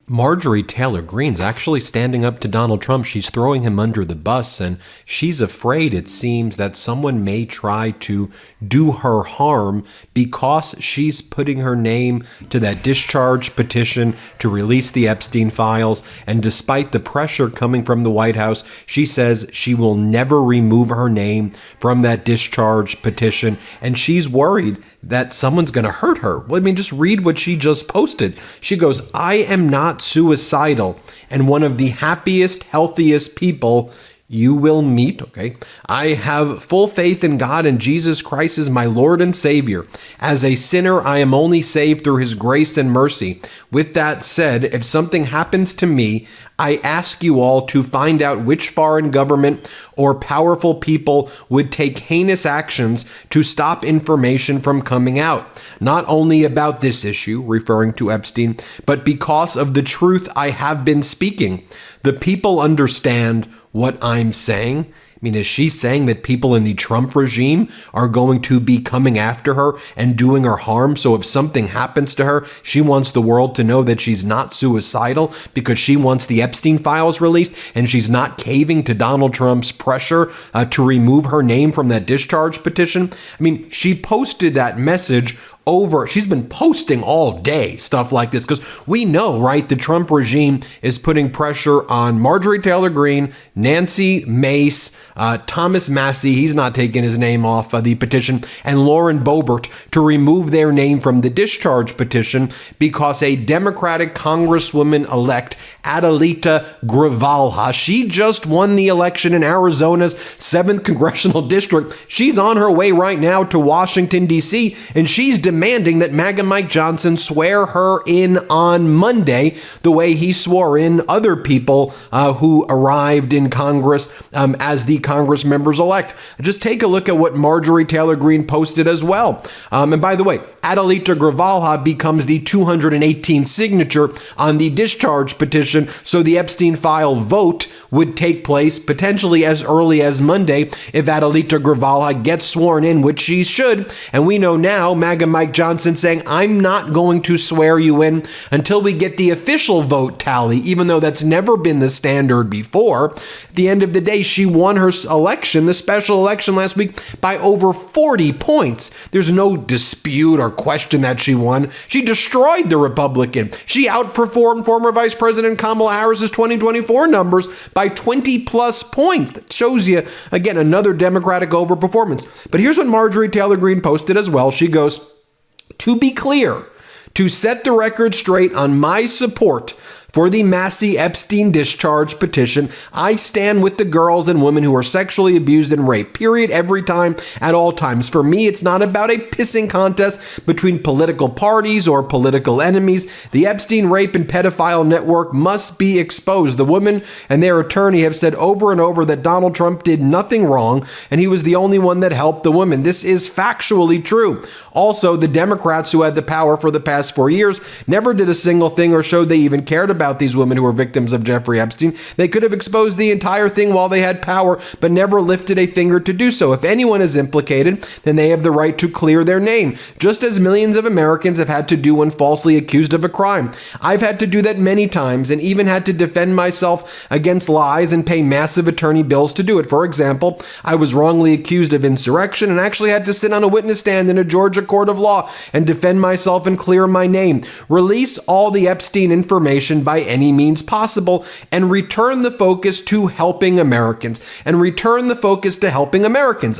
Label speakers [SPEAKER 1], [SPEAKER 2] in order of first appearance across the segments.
[SPEAKER 1] Marjorie Taylor Greene's actually standing up to Donald Trump. She's throwing him under the bus, and she's afraid, it seems, that someone may try to do her harm because she's putting her name to that discharge petition to release the Epstein files. And despite the pressure coming from the White House, she says she will never remove her name from that discharge petition. And she's worried that someone's going to hurt her. Well, I mean, just read what she just posted. She goes, "I am not suicidal and one of the happiest, healthiest people you will meet." Okay. "I have full faith in God and Jesus Christ is my Lord and Savior. As a sinner, I am only saved through his grace and mercy. With that said, if something happens to me, I ask you all to find out which foreign government or powerful people would take heinous actions to stop information from coming out, not only about this issue," referring to Epstein, "but because of the truth I have been speaking. The people understand what I'm saying." I mean, is she saying that people in the Trump regime are going to be coming after her and doing her harm? So if something happens to her, she wants the world to know that she's not suicidal because she wants the Epstein files released and she's not caving to Donald Trump's pressure to remove her name from that discharge petition. I mean, she posted that message she's been posting all day stuff like this because we know, right, the Trump regime is putting pressure on Marjorie Taylor Greene, Nancy Mace, Thomas Massie, he's not taking his name off the petition, and Lauren Boebert to remove their name from the discharge petition because a Democratic Congresswoman-elect, Adelita Gravalha, she just won the election in Arizona's 7th Congressional District. She's on her way right now to Washington, D.C., and she's demanding that MAGA Mike Johnson swear her in on Monday the way he swore in other people who arrived in Congress as the Congress members-elect. Just take a look at what Marjorie Taylor Greene posted as well. And by the way, Adelita Gravalha becomes the 218th signature on the discharge petition, so the Epstein file vote would take place potentially as early as Monday if Adelita Gravalha gets sworn in, which she should. And we know now MAGA Mike Johnson saying, "I'm not going to swear you in until we get the official vote tally," even though that's never been the standard before. At the end of the day, she won her election, the special election last week, by over 40 points. There's no dispute or question that she won. She destroyed the Republican. She outperformed former Vice President Kamala Harris's 2024 numbers by 20 plus points. That shows you, again, another Democratic overperformance. But here's what Marjorie Taylor Greene posted as well. She goes, "To be clear, to set the record straight on my support for the Massie Epstein discharge petition, I stand with the girls and women who are sexually abused and raped, period, every time, at all times. For me, it's not about a pissing contest between political parties or political enemies. The Epstein rape and pedophile network must be exposed. The women and their attorney have said over and over that Donald Trump did nothing wrong and he was the only one that helped the women. This is factually true. Also, the Democrats who had the power for the past 4 years never did a single thing or showed they even cared about these women who were victims of Jeffrey Epstein. They could have exposed the entire thing while they had power, but never lifted a finger to do so. If anyone is implicated, then they have the right to clear their name, just as millions of Americans have had to do when falsely accused of a crime. I've had to do that many times and even had to defend myself against lies and pay massive attorney bills to do it. For example, I was wrongly accused of insurrection and actually had to sit on a witness stand in a Georgia court of law and defend myself and clear my name. Release all the Epstein information by any means possible and return the focus to helping Americans.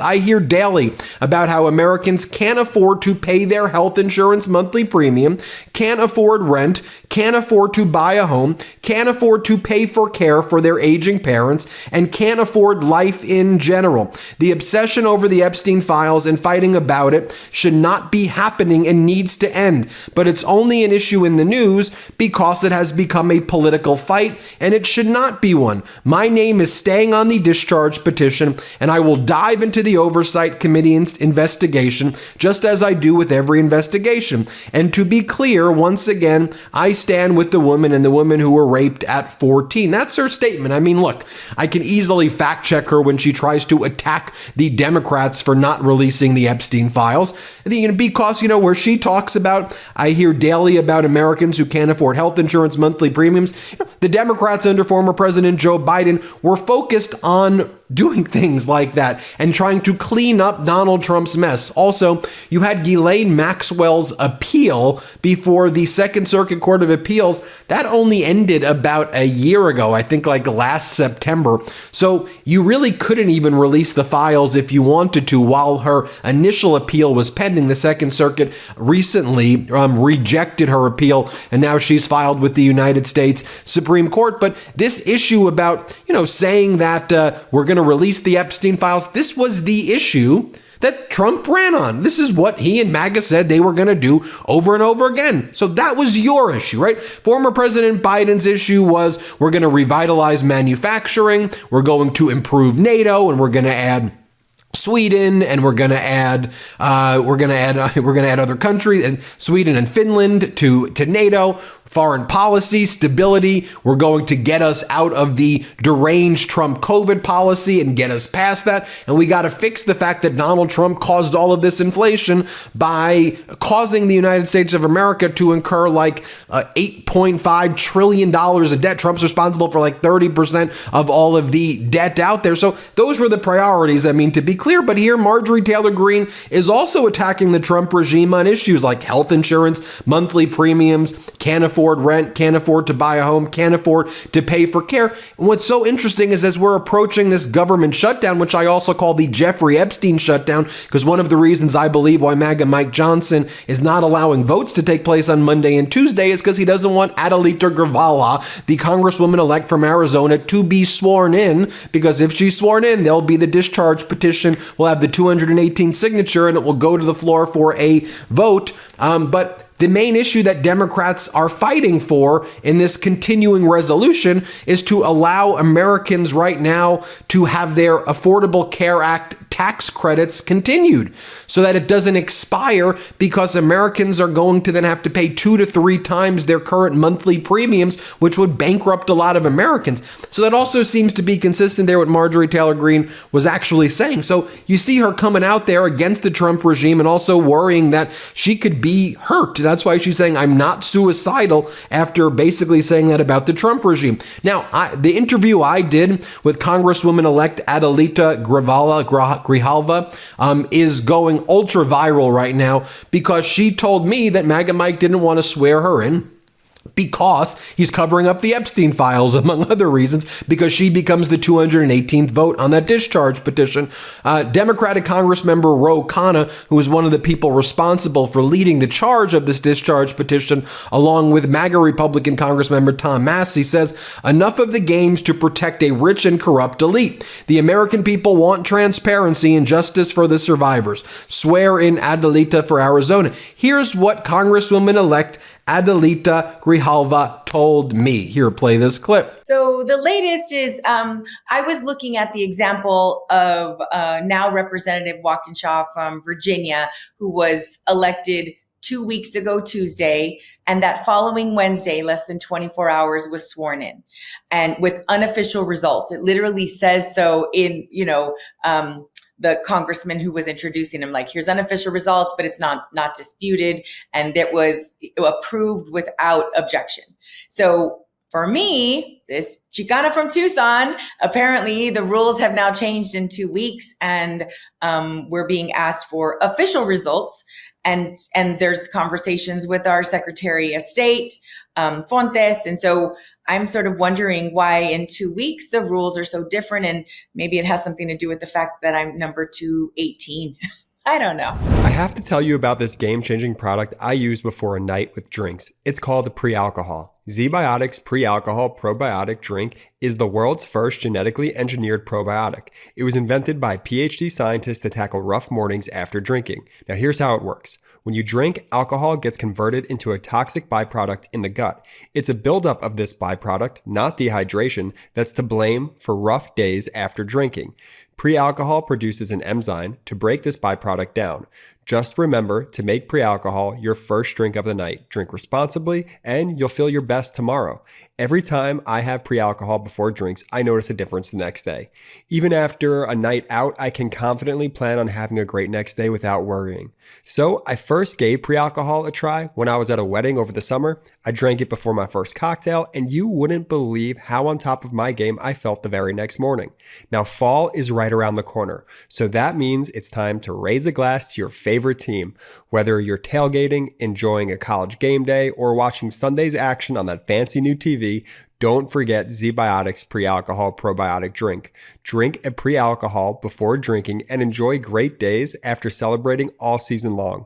[SPEAKER 1] I hear daily about how Americans can't afford to pay their health insurance monthly premium, can't afford rent, can't afford to buy a home, can't afford to pay for care for their aging parents, and can't afford life in general. The obsession over the Epstein files and fighting about it should not be happening and needs to end. But it's only an issue in the news because it has become a political fight, and it should not be one. My name is staying on the discharge petition, and I will dive into the Oversight Committee investigation, just as I do with every investigation. And to be clear, once again, I stand with the woman and the women who were raped at 14. That's her statement. I mean, look, I can easily fact check her when she tries to attack the Democrats for not releasing the Epstein files. Because, where she talks about, I hear daily about Americans who can't afford health insurance monthly premiums. The Democrats under former President Joe Biden were focused on doing things like that and trying to clean up Donald Trump's mess. Also, you had Ghislaine Maxwell's appeal before the Second Circuit Court of Appeals. That only ended about a year ago, I think like last September. So you really couldn't even release the files if you wanted to while her initial appeal was pending. The Second Circuit recently rejected her appeal, and now she's filed with the United States Supreme Court. But this issue about, saying that we're going to release the Epstein files, this was the issue that Trump ran on. This is what he and MAGA said they were going to do over and over again. So that was your issue, right? Former President Biden's issue was we're going to revitalize manufacturing, we're going to improve NATO, and we're going to add Sweden, and we're going to add other countries, and Sweden and Finland to NATO. Foreign policy, stability. We're going to get us out of the deranged Trump COVID policy and get us past that. And we got to fix the fact that Donald Trump caused all of this inflation by causing the United States of America to incur like $8.5 trillion of debt. Trump's responsible for like 30% of all of the debt out there. So those were the priorities, to be clear. But here, Marjorie Taylor Greene is also attacking the Trump regime on issues like health insurance, monthly premiums, can't afford rent, can't afford to buy a home, can't afford to pay for care. And what's so interesting is as we're approaching this government shutdown, which I also call the Jeffrey Epstein shutdown, because one of the reasons I believe why MAGA Mike Johnson is not allowing votes to take place on Monday and Tuesday is because he doesn't want Adelita Gravala, the congresswoman-elect from Arizona, to be sworn in, because if she's sworn in, there'll be the discharge petition, we'll have the 218 signature, and it will go to the floor for a vote. But the main issue that Democrats are fighting for in this continuing resolution is to allow Americans right now to have their Affordable Care Act tax credits continued so that it doesn't expire, because Americans are going to then have to pay 2 to 3 times their current monthly premiums, which would bankrupt a lot of Americans. So that also seems to be consistent there with Marjorie Taylor Greene was actually saying. So you see her coming out there against the Trump regime and also worrying that she could be hurt. That's why she's saying, I'm not suicidal, after basically saying that about the Trump regime. Now, the interview I did with Congresswoman-elect Adelita Grijalva is going ultra viral right now, because she told me that MAGA Mike didn't want to swear her in because he's covering up the Epstein files, among other reasons, because she becomes the 218th vote on that discharge petition. Democratic Congressmember Ro Khanna, who is one of the people responsible for leading the charge of this discharge petition, along with MAGA Republican Congressmember Tom Massey, says, enough of the games to protect a rich and corrupt elite. The American people want transparency and justice for the survivors. Swear in Adelita for Arizona. Here's what Congresswoman-elect Adelita Grijalva told me. Here, play this clip.
[SPEAKER 2] So the latest is, I was looking at the example of now Representative Walkinshaw from Virginia, who was elected 2 weeks ago Tuesday, and that following Wednesday, less than 24 hours, was sworn in, and with unofficial results. It literally says so in, the congressman who was introducing him, like, here's unofficial results, but it's not disputed, and it was approved without objection. So for me, this Chicana from Tucson, apparently the rules have now changed in 2 weeks, and we're being asked for official results. And there's conversations with our Secretary of State, Fontes. And so I'm sort of wondering why in 2 weeks the rules are so different. And maybe it has something to do with the fact that I'm number 218. I don't know.
[SPEAKER 3] I have to tell you about this game-changing product I use before a night with drinks. It's called Pre-Alcohol. ZBiotics Pre-Alcohol Probiotic Drink is the world's first genetically engineered probiotic. It was invented by PhD scientists to tackle rough mornings after drinking. Now here's how it works. When you drink, alcohol gets converted into a toxic byproduct in the gut. It's a buildup of this byproduct, not dehydration, that's to blame for rough days after drinking. Pre-alcohol produces an enzyme to break this byproduct down. Just remember to make pre-alcohol your first drink of the night. Drink responsibly, and you'll feel your best tomorrow. Every time I have pre-alcohol before drinks, I notice a difference the next day. Even after a night out, I can confidently plan on having a great next day without worrying. So I first gave pre-alcohol a try when I was at a wedding over the summer. I drank it before my first cocktail, and you wouldn't believe how on top of my game I felt the very next morning. Now, fall is right around the corner, so that means it's time to raise a glass to your favorite team. Whether you're tailgating, enjoying a college game day, or watching Sunday's action on that fancy new TV, don't forget ZBiotics pre-alcohol probiotic drink. Drink a pre-alcohol before drinking and enjoy great days after celebrating all season long.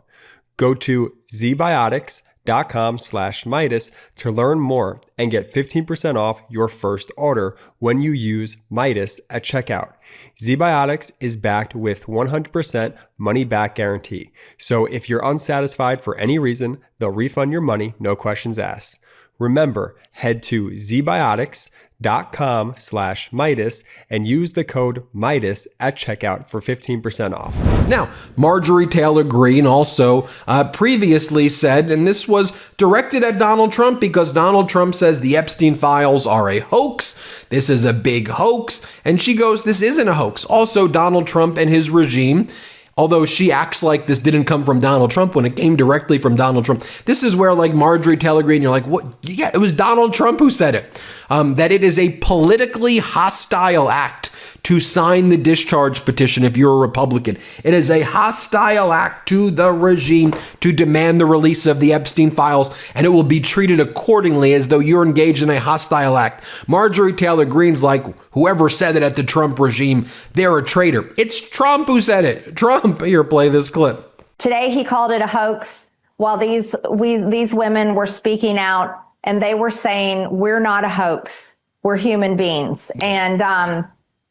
[SPEAKER 3] Go to zbiotics.com/Meidas to learn more and get 15% off your first order when you use Meidas at checkout. ZBiotics is backed with 100% money back guarantee. So if you're unsatisfied for any reason, they'll refund your money, no questions asked. Remember, head to zbiotics.com/Meidas and use the code Meidas at checkout for 15% off.
[SPEAKER 1] Now, Marjorie Taylor Greene also previously said, and this was directed at Donald Trump because Donald Trump says the Epstein files are a hoax. This is a big hoax. And she goes, this isn't a hoax. Also, Donald Trump and his regime, although she acts like this didn't come from Donald Trump when it came directly from Donald Trump. This is where, like, Marjorie Taylor Greene, you're like, what? Yeah, it was Donald Trump who said it. That it is a politically hostile act to sign the discharge petition if you're a Republican. It is a hostile act to the regime to demand the release of the Epstein files, and it will be treated accordingly as though you're engaged in a hostile act. Marjorie Taylor Greene's like, whoever said it at the Trump regime, they're a traitor. It's Trump who said it. Trump. Here, play this clip.
[SPEAKER 4] Today he called it a hoax while these women were speaking out and they were saying, we're not a hoax. We're human beings. And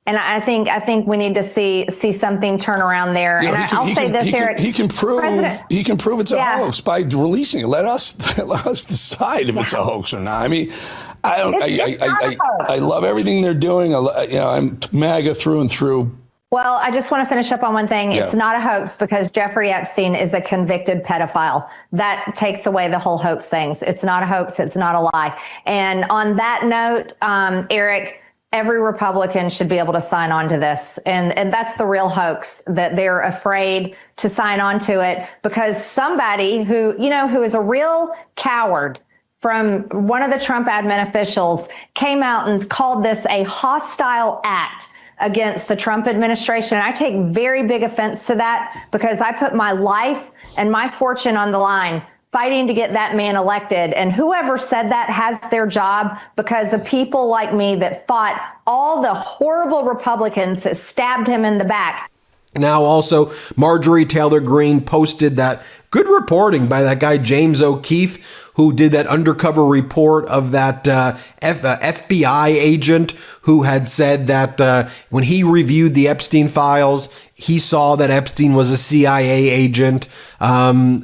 [SPEAKER 4] I think we need to see something turn around there.
[SPEAKER 5] You know,
[SPEAKER 4] and I'll say this, Eric.
[SPEAKER 5] He can prove it's a hoax by releasing it. Let us decide if it's a hoax or not. I mean, I love everything they're doing. I'm MAGA through and through.
[SPEAKER 4] Well, I just want to finish up on one thing. It's not a hoax because Jeffrey Epstein is a convicted pedophile. That takes away the whole hoax things. It's not a hoax. It's not a lie. And on that note, Eric, every Republican should be able to sign on to this. And that's the real hoax, that they're afraid to sign on to it because somebody who is a real coward from one of the Trump admin officials came out and called this a hostile act against the Trump administration. And I take very big offense to that because I put my life and my fortune on the line fighting to get that man elected. And whoever said that has their job because of people like me that fought all the horrible Republicans that stabbed him in the back.
[SPEAKER 1] Now, also, Marjorie Taylor Greene posted that good reporting by that guy, James O'Keefe, who did that undercover report of that FBI agent who had said that when he reviewed the Epstein files, he saw that Epstein was a CIA agent, and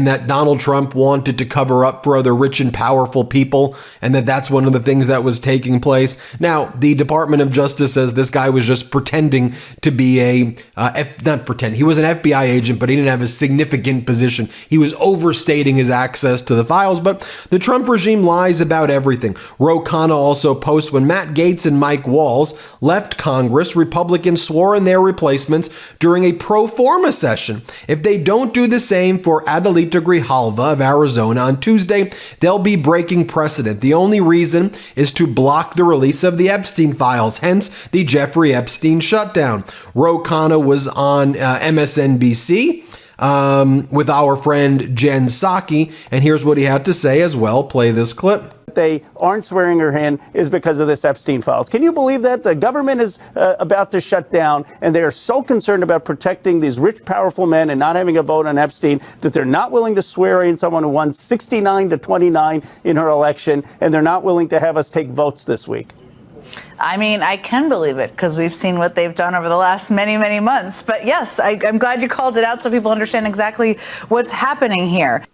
[SPEAKER 1] that Donald Trump wanted to cover up for other rich and powerful people, and that's one of the things that was taking place. Now, the Department of Justice says this guy was just pretending to be he was an FBI agent, but he didn't have a significant position. He was overstating his access to the files, but the Trump regime lies about everything. Ro Khanna also posts, when Matt Gaetz and Mike Walls left Congress, Republicans swore in their replacements during a pro forma session. If they don't do the same for Adelita Grijalva of Arizona on Tuesday, they'll be breaking precedent. The only reason is to block the release of the Epstein files, hence the Jeffrey Epstein shutdown. Ro Khanna was on MSNBC with our friend Jen Psaki, and here's what he had to say as well. Play this clip.
[SPEAKER 6] They aren't swearing her in is because of this Epstein files. Can you believe that? The government is about to shut down, and they are so concerned about protecting these rich, powerful men and not having a vote on Epstein that they're not willing to swear in someone who won 69-29 in her election, and they're not willing to have us take votes this week.
[SPEAKER 7] I mean, I can believe it because we've seen what they've done over the last many, many months. But yes, I'm glad you called it out so people understand exactly what's happening here.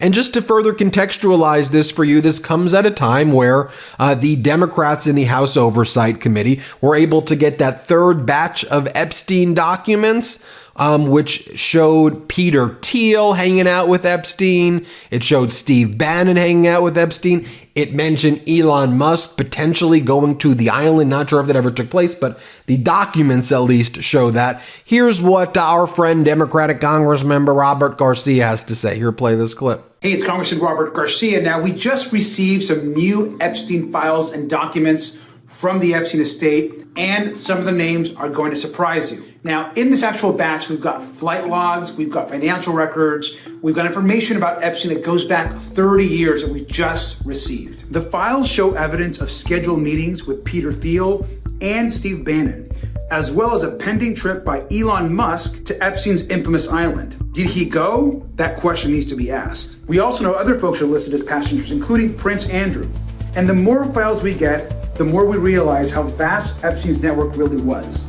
[SPEAKER 1] And just to further contextualize this for you, this comes at a time where the Democrats in the House Oversight Committee were able to get that third batch of Epstein documents. which showed Peter Thiel hanging out with Epstein. It showed Steve Bannon hanging out with Epstein. It mentioned Elon Musk potentially going to the island. Not sure if that ever took place, but the documents at least show that. Here's what our friend Democratic Congress member Robert Garcia has to say. Here, play this clip.
[SPEAKER 8] Hey, it's Congressman Robert Garcia. Now, we just received some new Epstein files and documents from the Epstein estate, and some of the names are going to surprise you. Now, in this actual batch, we've got flight logs, we've got financial records, we've got information about Epstein that goes back 30 years that we just received. The files show evidence of scheduled meetings with Peter Thiel and Steve Bannon, as well as a pending trip by Elon Musk to Epstein's infamous island. Did he go? That question needs to be asked. We also know other folks are listed as passengers, including Prince Andrew. And the more files we get, the more we realize how vast Epstein's network really was.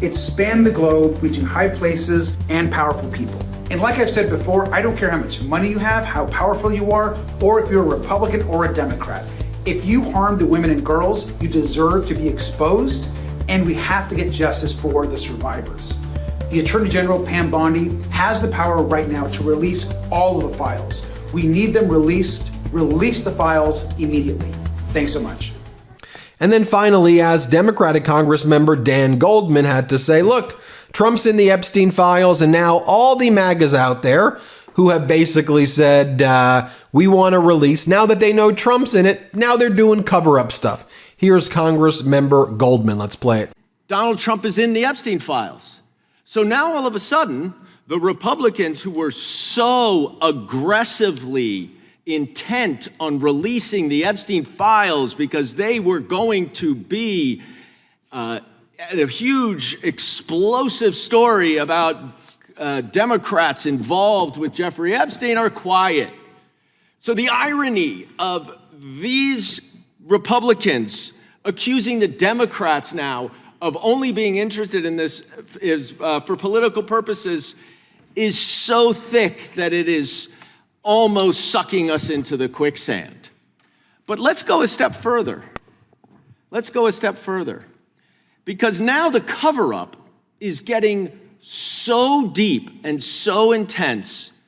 [SPEAKER 8] It spanned the globe, reaching high places and powerful people. And like I've said before, I don't care how much money you have, how powerful you are, or if you're a Republican or a Democrat. If you harm the women and girls, you deserve to be exposed, and we have to get justice for the survivors. The Attorney General, Pam Bondi, has the power right now to release all of the files. We need them released. Release the files immediately. Thanks so much.
[SPEAKER 1] And then finally, as Democratic Congress member Dan Goldman had to say, look, Trump's in the Epstein files, and now all the MAGAs out there who have basically said, we want to release, now that they know Trump's in it, now they're doing cover-up stuff. Here's Congress member Goldman. Let's play it.
[SPEAKER 9] Donald Trump is in the Epstein files. So now all of a sudden, the Republicans who were so aggressively intent on releasing the Epstein files because they were going to be a huge, explosive story about Democrats involved with Jeffrey Epstein are quiet. So the irony of these Republicans accusing the Democrats now of only being interested in this is for political purposes is so thick that it is almost sucking us into the quicksand. But let's go a step further. Let's go a step further. Because now the cover-up is getting so deep and so intense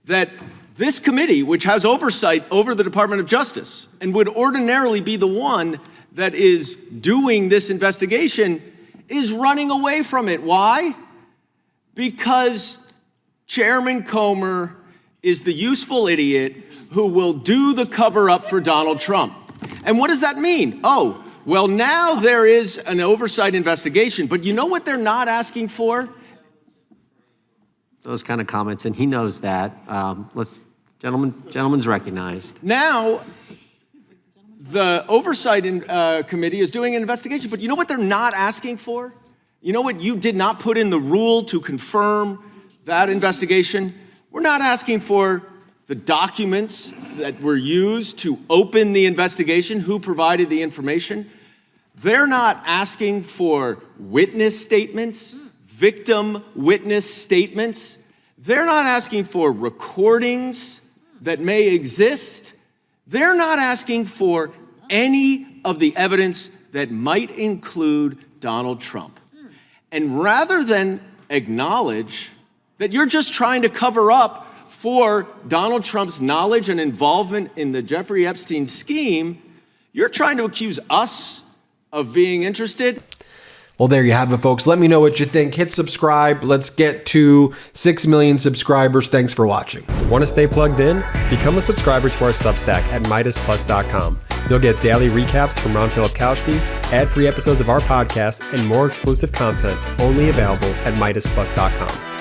[SPEAKER 9] that this committee, which has oversight over the Department of Justice and would ordinarily be the one that is doing this investigation, is running away from it. Why? Because Chairman Comer is the useful idiot who will do the cover-up for Donald Trump. And what does that mean? Oh, well, now there is an oversight investigation, but you know what they're not asking for?
[SPEAKER 10] Those kind of comments, and he knows that. Gentleman's recognized.
[SPEAKER 9] Now, the oversight committee is doing an investigation, but you know what they're not asking for? You know what you did not put in the rule to confirm that investigation? We're not asking for the documents that were used to open the investigation, who provided the information. They're not asking for witness statements, victim witness statements. They're not asking for recordings that may exist. They're not asking for any of the evidence that might include Donald Trump. And rather than acknowledge that you're just trying to cover up for Donald Trump's knowledge and involvement in the Jeffrey Epstein scheme, you're trying to accuse us of being interested.
[SPEAKER 1] Well, there you have it, folks. Let me know what you think. Hit subscribe. Let's get to 6 million subscribers. Thanks for watching.
[SPEAKER 3] Want to stay plugged in? Become a subscriber to our Substack at MeidasPlus.com. You'll get daily recaps from Ron Filipkowski, ad-free episodes of our podcast, and more exclusive content only available at MeidasPlus.com.